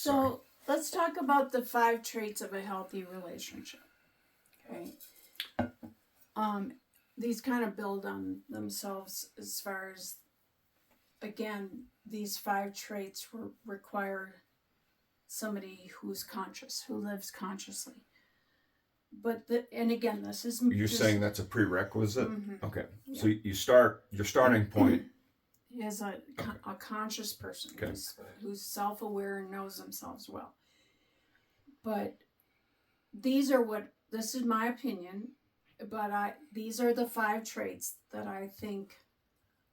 So let's talk about the 5 traits of a healthy relationship. Okay. These kind of build on themselves as far as, again, these 5 traits require somebody who's conscious, who lives consciously. But and again, this is you're just, saying that's a prerequisite. Mm-hmm. Okay, yeah. So you start your starting point is a conscious person who's self-aware and knows themselves well. But this is my opinion, but these are the 5 traits that I think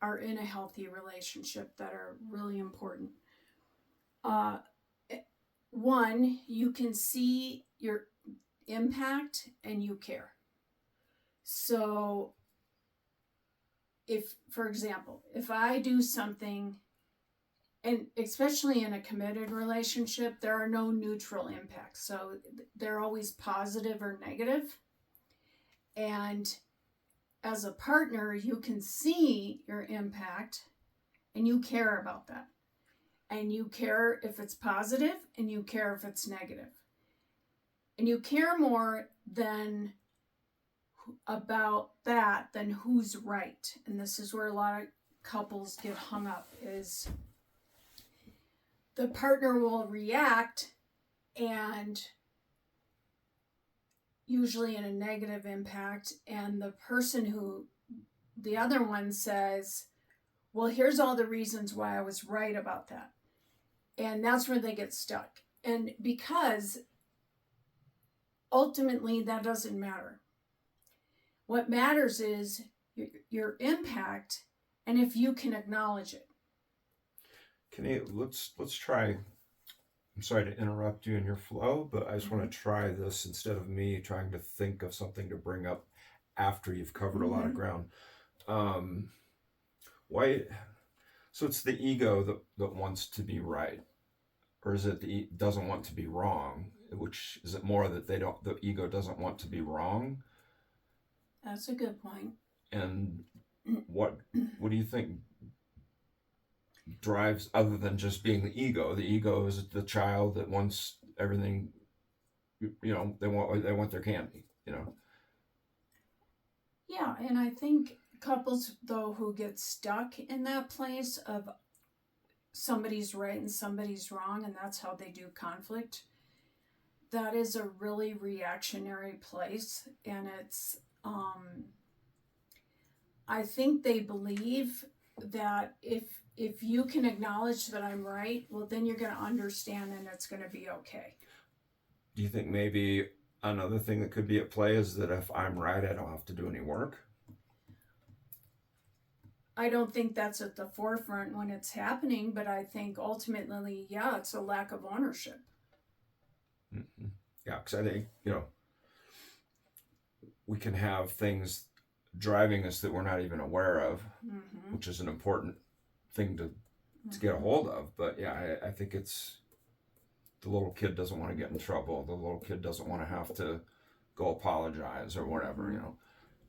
are in a healthy relationship that are really important. Uh, 1, you can see your impact and you care. So for example, if I do something, and especially in a committed relationship, there are no neutral impacts. So they're always positive or negative. And as a partner, you can see your impact and you care about that. And you care if it's positive and you care if it's negative. And you care more about that than who's right. And this is where a lot of couples get hung up, is the partner will react, and usually in a negative impact, and the other one says, well, here's all the reasons why I was right about that. And that's where they get stuck. And because ultimately that doesn't matter. What matters is your impact, and if you can acknowledge it. Let's try. I'm sorry to interrupt you in your flow, but I just want to try this instead of me trying to think of something to bring up after you've covered a lot of ground. Why? So it's the ego that wants to be right, or is it doesn't want to be wrong? Which is it more that the ego doesn't want to be wrong? That's a good point. And what do you think drives, other than just being the ego? The ego is the child that wants everything. They want their candy. Yeah, and I think couples, though, who get stuck in that place of somebody's right and somebody's wrong, and that's how they do conflict, that is a really reactionary place. And it's I think they believe that if you can acknowledge that I'm right, well, then you're going to understand and it's going to be okay. Do you think maybe another thing that could be at play is that if I'm right, I don't have to do any work? I don't think that's at the forefront when it's happening, but I think ultimately, yeah, it's a lack of ownership. Mm-hmm. Yeah, because I think, we can have things driving us that we're not even aware of, which is an important thing to get a hold of. But yeah, I think it's the little kid doesn't want to get in trouble. The little kid doesn't want to have to go apologize or whatever,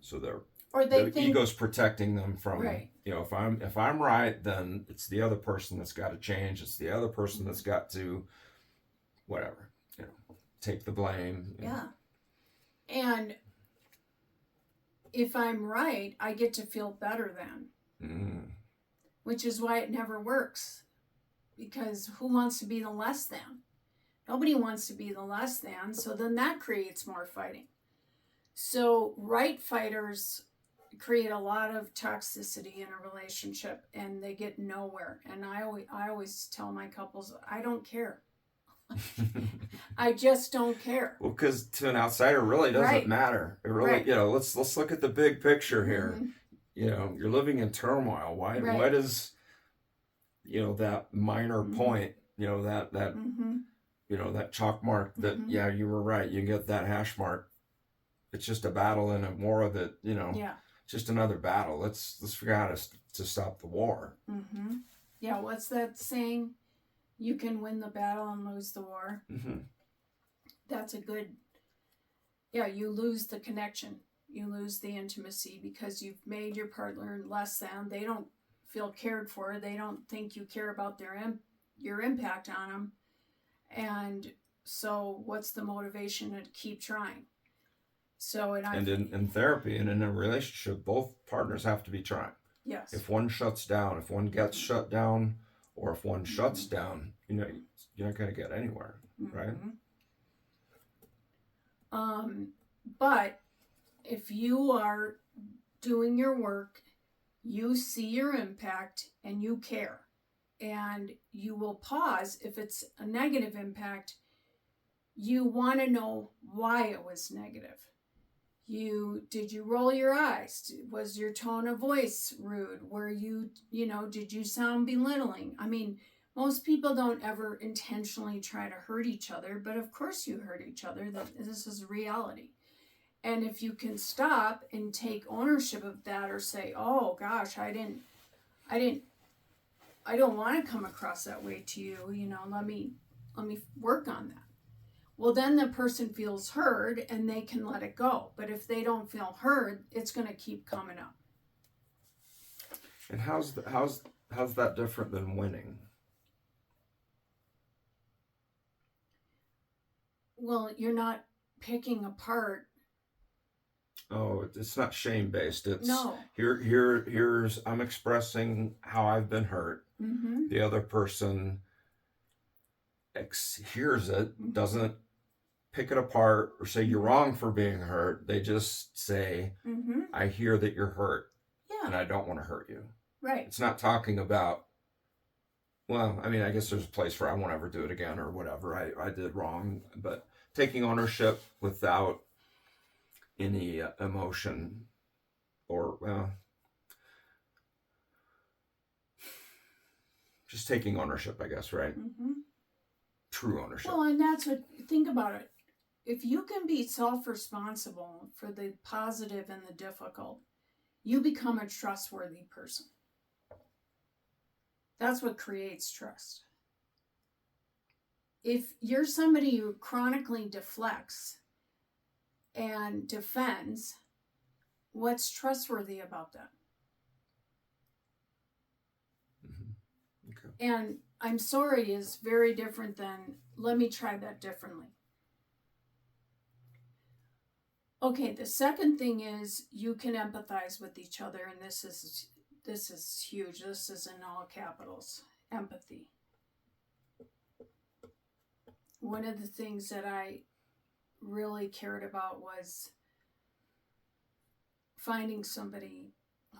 So the ego's protecting them from, right. If I'm right, then it's the other person that's got to change. It's the other person that's got to, whatever, take the blame. Yeah. And if I'm right, I get to feel better then. Which is why it never works. Because who wants to be the less than? Nobody wants to be the less than, so then that creates more fighting. So right fighters create a lot of toxicity in a relationship, and they get nowhere. And I always tell my couples, I don't care. I just don't care. Well, because to an outsider, it really doesn't matter. It really, let's look at the big picture here. You're living in turmoil. Why? Right. What is, that minor point? That that chalk mark. That you were right. You get that hash mark. It's just a battle in a war that just another battle. Let's figure out how to stop the war. Yeah. What's that saying? You can win the battle and lose the war. That's a good. Yeah, you lose the connection. You lose the intimacy because you've made your partner less than. They don't feel cared for. They don't think you care about your impact on them. And so what's the motivation to keep trying? So, and in therapy and in a relationship, both partners have to be trying. Yes. If one shuts down, if one gets shut down, or if one shuts down, you're not going to get anywhere, right? But if you are doing your work, you see your impact and you care, and you will pause if it's a negative impact. You want to know why it was negative. Did you roll your eyes? Was your tone of voice rude? Were you did you sound belittling? I mean, most people don't ever intentionally try to hurt each other, but of course you hurt each other. This is reality. And if you can stop and take ownership of that, or say, oh gosh, I don't want to come across that way to you, let me work on that. Well, then the person feels heard and they can let it go. But if they don't feel heard, it's going to keep coming up. And how's that different than winning? Well, you're not picking apart. Oh, it's not shame based. It's no. Here's I'm expressing how I've been hurt. Mm-hmm. The other person hears it, doesn't pick it apart or say you're wrong for being hurt. They just say, I hear that you're hurt, and I don't want to hurt you. Right. It's not talking about, well, I mean, I guess there's a place where I won't ever do it again or whatever. I did wrong, but taking ownership without any emotion or just taking ownership, I guess, right? Mm-hmm. True ownership. Well, and that's what, think about it. If you can be self-responsible for the positive and the difficult, you become a trustworthy person. That's what creates trust. If you're somebody who chronically deflects and defends, what's trustworthy about that? Mm-hmm. Okay. And I'm sorry is very different than let me try that differently. Okay, the second thing is you can empathize with each other, and this is huge. This is in all capitals. Empathy. One of the things that I really cared about was finding somebody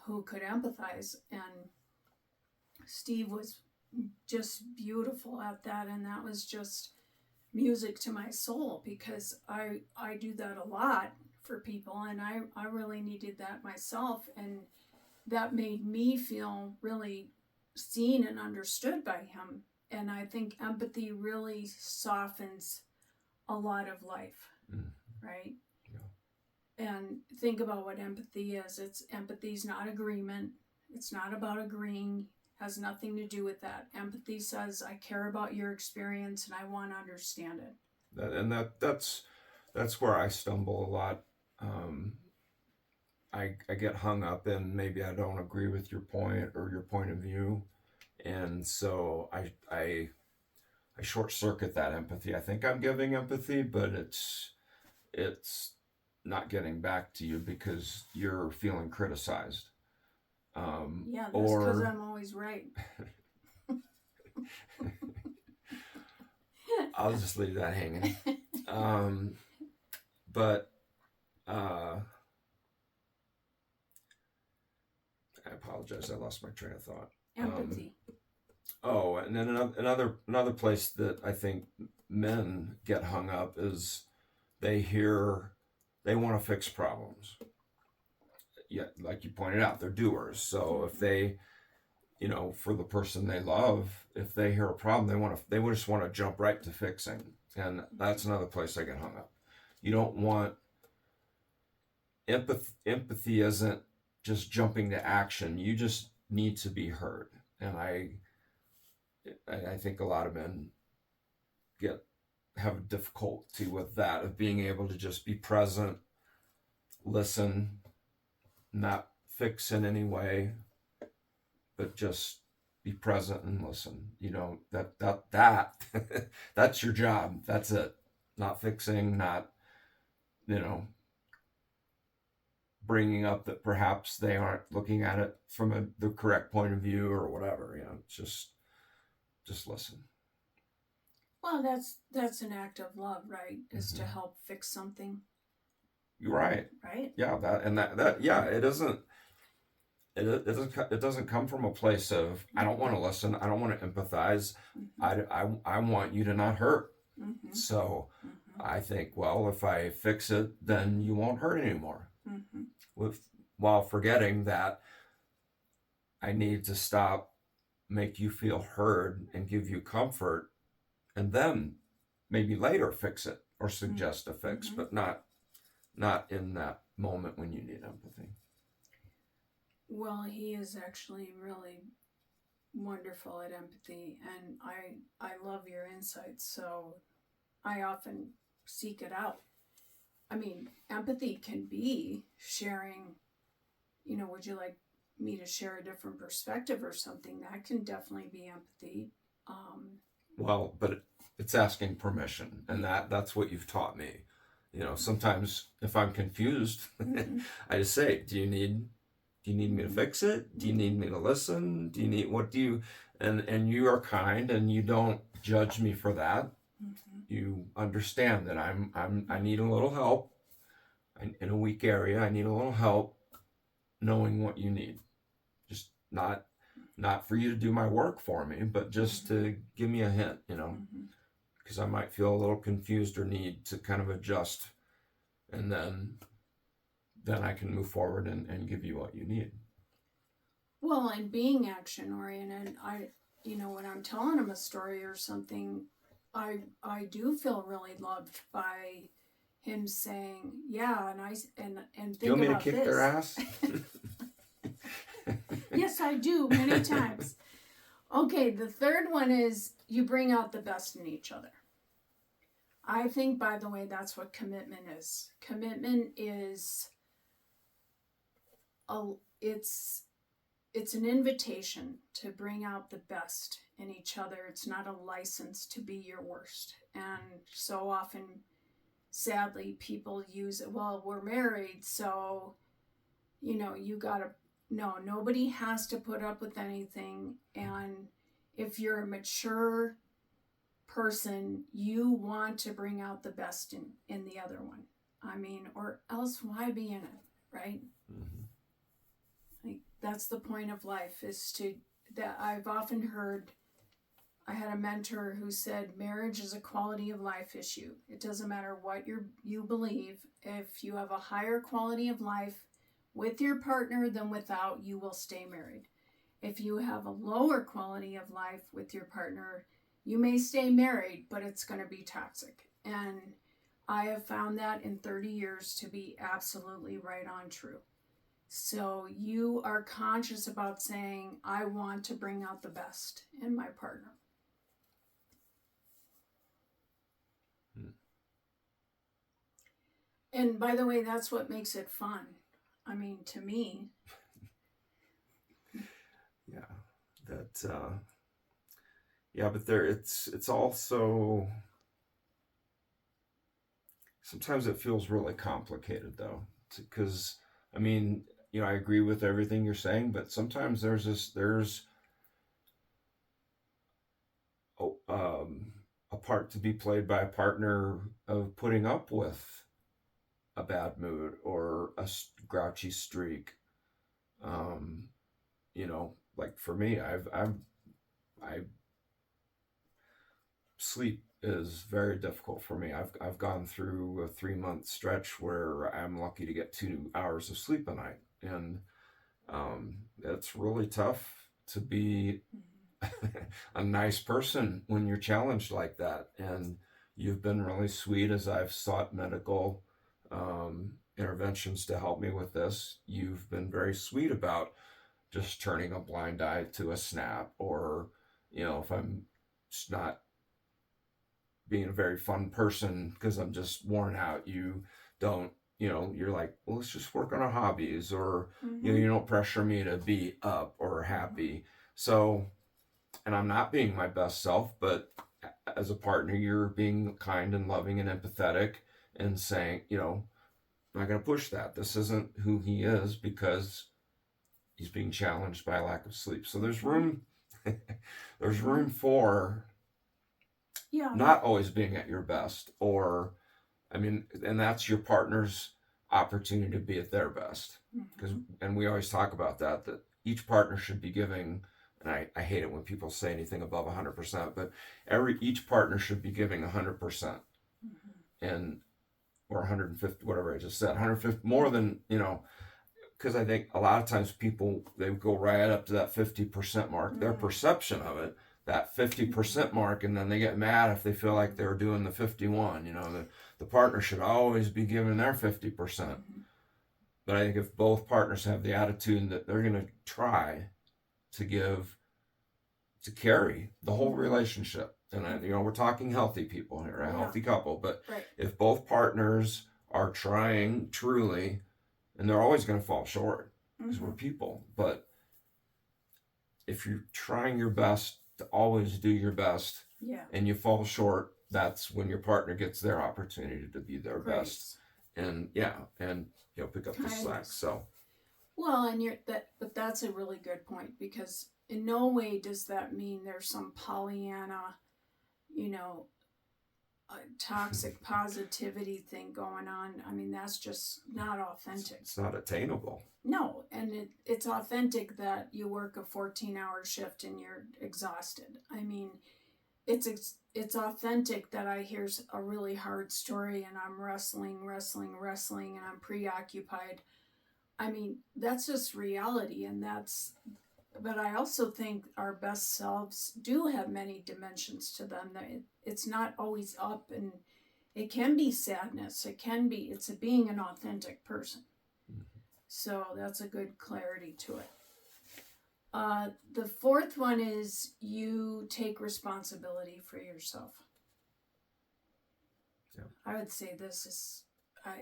who could empathize, and Steve was just beautiful at that, and that was just music to my soul, because I do that a lot for people, and I really needed that myself, and that made me feel really seen and understood by him. And I think empathy really softens a lot of life, right? Yeah. And think about what empathy is. Empathy's not agreement. It's not about agreeing. Has nothing to do with that. Empathy says, I care about your experience and I want to understand it. That's where I stumble a lot. I get hung up in maybe I don't agree with your point or your point of view, and so I short circuit that empathy. I think I'm giving empathy, but it's not getting back to you because you're feeling criticized. Yeah, that's because I'm always right. I'll just leave that hanging. But I apologize. I lost my train of thought. Empathy. And then another place that I think men get hung up is they want to fix problems. Yeah, like you pointed out, they're doers. So if they, for the person they love, if they hear a problem, they just want to jump right to fixing, and that's another place I get hung up. You don't want empathy isn't just jumping to action. You just need to be heard, and I think a lot of men have a difficulty with that, of being able to just be present, listen, not fix in any way, but just be present and listen. That that's your job. That's it. Not fixing, not, you know, bringing up that perhaps they aren't looking at it from the correct point of view or whatever. Just listen. Well, that's an act of love, right? Is to help fix something. You're right. Right. Yeah. It doesn't. It doesn't come from a place of I don't want to listen. I don't want to empathize. I want you to not hurt. So I think, well, if I fix it, then you won't hurt anymore. While forgetting that I need to stop, make you feel heard, and give you comfort, and then maybe later fix it or suggest a fix, but not in that moment when you need empathy. Well, he is actually really wonderful at empathy, and I love your insights, so I often seek it out. I mean, empathy can be sharing, would you like me to share a different perspective or something? That can definitely be empathy. Well, but it's asking permission, and that's what you've taught me. Sometimes if I'm confused, I just say, do you need me to fix it? Do you need me to listen? And you are kind, and you don't judge me for that. You understand that I need a little help in a weak area. I need a little help knowing what you need. Just not for you to do my work for me, but just to give me a hint, because I might feel a little confused or need to kind of adjust, and then I can move forward and give you what you need. Well, and being action oriented, when I'm telling him a story or something, I do feel really loved by him saying, yeah, and think about this. Do you want me to kick their ass? Yes, I do, many times. Okay, the third one is you bring out the best in each other. I think, by the way, that's what commitment is. Commitment is it's an invitation to bring out the best in each other. It's not a license to be your worst. And so often, sadly, people use it, well, we're married, so, you gotta, no, nobody has to put up with anything. And if you're a mature person, you want to bring out the best in the other one. Or else why be in it, right? Like, that's the point of life, that I've often heard. I had a mentor who said marriage is a quality of life issue. It doesn't matter what you believe. If you have a higher quality of life with your partner than without, you will stay married. If you have a lower quality of life with your partner, you may stay married, but it's going to be toxic. And I have found that in 30 years to be absolutely right on true. So you are conscious about saying, I want to bring out the best in my partner. And by the way, that's what makes it fun. To me. Yeah, but it's also, sometimes it feels really complicated though, because I agree with everything you're saying, but sometimes there's a part to be played by a partner of putting up with a bad mood or a grouchy streak. Like for me, sleep is very difficult for me. I've gone through a 3-month stretch where I'm lucky to get 2 hours of sleep a night, and it's really tough to be a nice person when you're challenged like that. And you've been really sweet as I've sought medical interventions to help me with this. You've been very sweet about just turning a blind eye to a snap, or if I'm just not being a very fun person because I'm just worn out, you don't, you're like, well, let's just work on our hobbies, or you don't pressure me to be up or happy. So and I'm not being my best self, but as a partner, you're being kind and loving and empathetic and saying, I'm not going to push that. This isn't who he is because he's being challenged by a lack of sleep. So there's room, there's room for not always being at your best, and that's your partner's opportunity to be at their best. And we always talk about that each partner should be giving, and I hate it when people say anything above 100%, but each partner should be giving 100%. And, or 150, whatever I just said, 150, more than, because I think a lot of times people, they go right up to that 50% mark, their perception of it, that 50% mark, and then they get mad if they feel like they're doing the 51. The partner should always be giving their 50%. But I think if both partners have the attitude that they're going to try to carry the whole relationship, and we're talking healthy people here, a healthy couple, but if both partners are trying truly, and they're always going to fall short because we're people, but if you're trying your best to always do your best, and you fall short, that's when your partner gets their opportunity to be their best, and pick up the slack. So, well, but that's a really good point, because in no way does that mean there's some Pollyanna, toxic positivity thing going on. I mean, that's just not authentic. It's not attainable. No, and it's authentic that you work a 14-hour shift and you're exhausted. I mean, it's authentic that I hear a really hard story and I'm wrestling, and I'm preoccupied. I mean, that's just reality, but I also think our best selves do have many dimensions to them. That it's not always up, and it can be sadness. It's being an authentic person. So that's a good clarity to it. The fourth one is you take responsibility for yourself. Yeah. I would say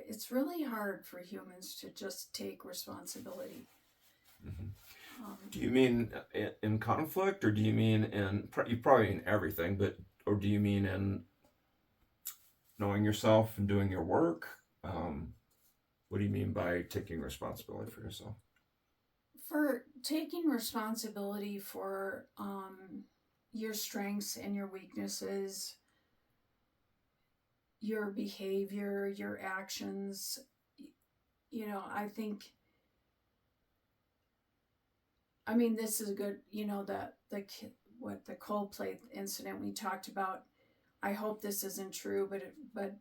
it's really hard for humans to just take responsibility. Do you mean in conflict, or do you mean you probably mean everything, or do you mean in knowing yourself and doing your work? What do you mean by taking responsibility for yourself? For taking responsibility for your strengths and your weaknesses, your behavior, your actions, I think, this is a good, the Coldplay incident we talked about. I hope this isn't true, but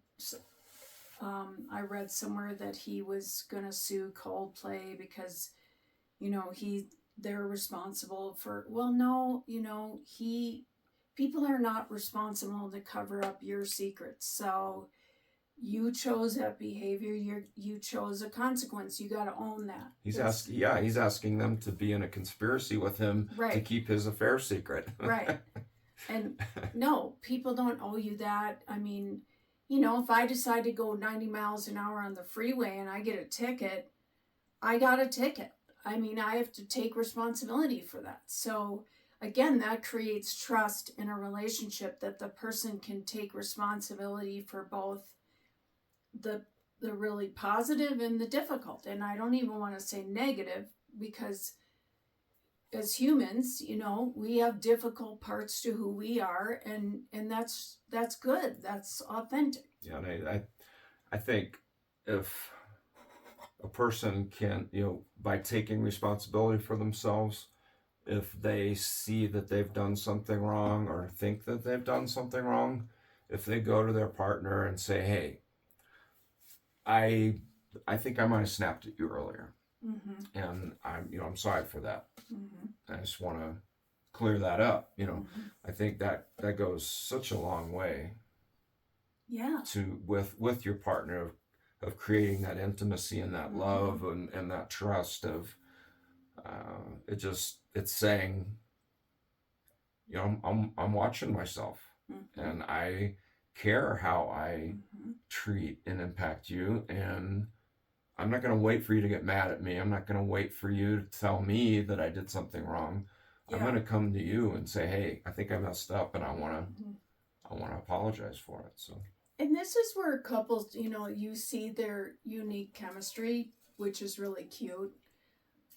I read somewhere that he was going to sue Coldplay because, they're responsible for, people are not responsible to cover up your secrets. So you chose that behavior. You chose a consequence. You got to own that. He's asking them to be in a conspiracy with him to keep his affair secret. Right. And no, people don't owe you that. I mean, if I decide to go 90 miles an hour on the freeway and I get a ticket, I got a ticket. I mean, I have to take responsibility for that. So again, that creates trust in a relationship, that the person can take responsibility for both the really positive and the difficult. And I don't even want to say negative, because as humans, we have difficult parts to who we are, and that's good. That's authentic. Yeah, and I think if a person can, by taking responsibility for themselves, if they see that they've done something wrong or think that they've done something wrong, if they go to their partner and say, hey, I think I might have snapped at you earlier, and I'm sorry for that. I just want to clear that up. I think that goes such a long way. Yeah. To with your partner of creating that intimacy and that love and that trust of it's saying, I'm watching myself, and I care how I treat and impact you, and I'm not going to wait for you to get mad at me. I'm not going to wait for you to tell me that I did something wrong. I'm going to come to you and say, hey, I think I messed up and I want to apologize for it. So. And this is where couples, you see their unique chemistry, which is really cute,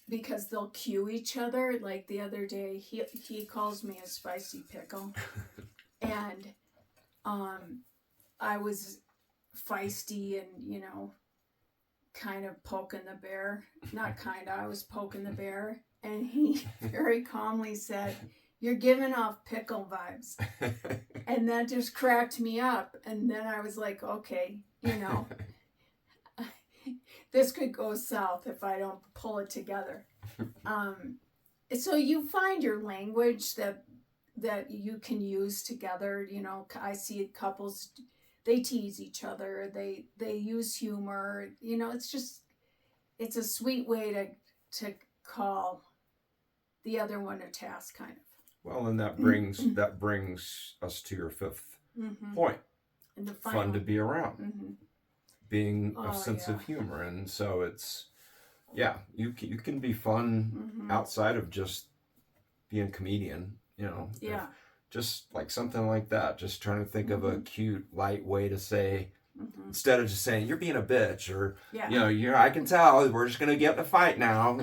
because they'll cue each other. Like the other day, he calls me a spicy pickle, and I was feisty and kind of poking the bear. Not kind of, I was poking the bear, and he very calmly said, "You're giving off pickle vibes." And that just cracked me up. And then I was like, okay, this could go south if I don't pull it together. So you find your language that you can use together. I see couples, they tease each other. They use humor. It's a sweet way to call the other one to task, kind of. Well, and that brings us to your fifth point. And the final. Fun to be around. Being a sense of humor. And so it's, you can be fun outside of just being a comedian, just like something like that. Just trying to think of a cute, light way to say, instead of just saying, you're being a bitch, or, I can tell we're just going to get in a fight now.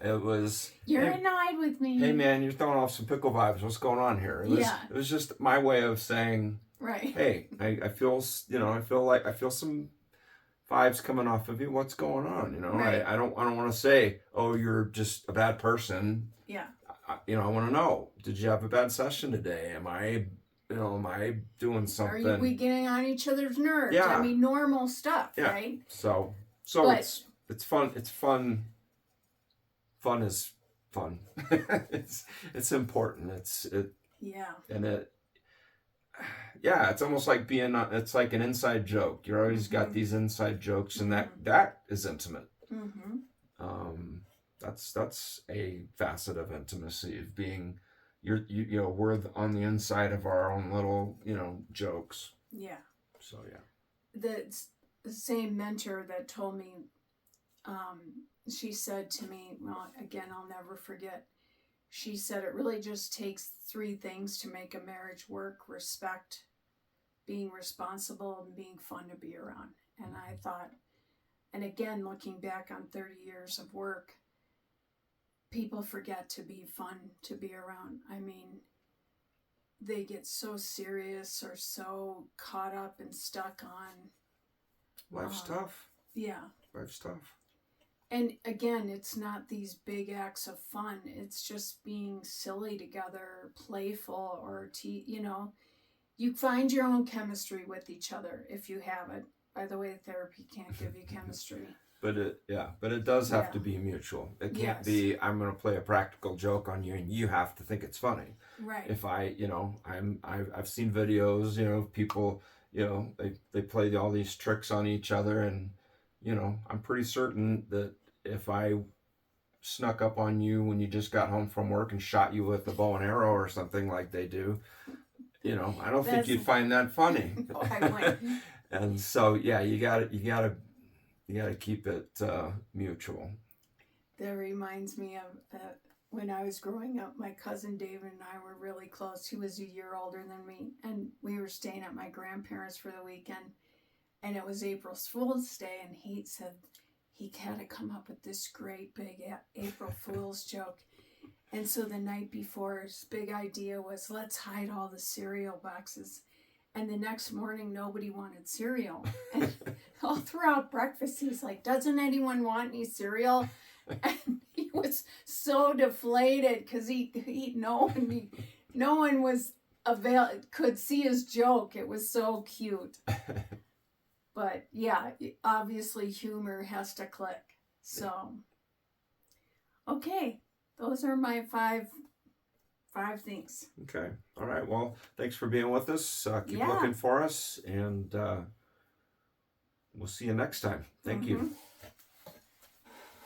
It was, you're annoyed with me. Hey man, you're throwing off some pickle vibes. What's going on here? It was just my way of saying, right. Hey, I feel some vibes coming off of you. What's going on? Right. I don't want to say, oh, you're just a bad person. Yeah. I want to know, did you have a bad session today? Am I doing something? Are we getting on each other's nerves? Yeah. I mean, normal stuff, right? So it's fun. It's fun. Fun is fun. it's important. It's almost like it's like an inside joke. You're always got these inside jokes, and that is intimate. That's a facet of intimacy, of being, we're on the inside of our own little, jokes. Yeah. So, The same mentor that told me, she said to me, well, again, I'll never forget. She said, it really just takes 3 things to make a marriage work: respect, being responsible, and being fun to be around. And I thought, and again, looking back on 30 years of work, people forget to be fun to be around. I mean, they get so serious or so caught up and stuck on. Life's tough. Yeah. Life's tough. And again, it's not these big acts of fun. It's just being silly together, playful, or you find your own chemistry with each other if you have it. By the way, therapy can't give you chemistry. But it does have to be mutual. It can't be, I'm going to play a practical joke on you and you have to think it's funny. Right. If I've seen videos, of people, they play all these tricks on each other, and, I'm pretty certain that if I snuck up on you when you just got home from work and shot you with a bow and arrow or something like they do, I don't think you'd find that funny. No, I wouldn't. And so, you gotta keep it mutual. That reminds me of when I was growing up, my cousin David and I were really close. He was a year older than me, and we were staying at my grandparents' for the weekend, and it was April Fool's Day, and he said he had to come up with this great big April Fool's joke. And so the night before, his big idea was, let's hide all the cereal boxes. And the next morning, nobody wanted cereal. And all throughout breakfast, he's like, doesn't anyone want any cereal? And he was so deflated because no one was could see his joke. It was so cute. But obviously humor has to click. So, okay, those are my five things. Okay. All right. Well, thanks for being with us. Keep looking for us, and we'll see you next time. Thank you.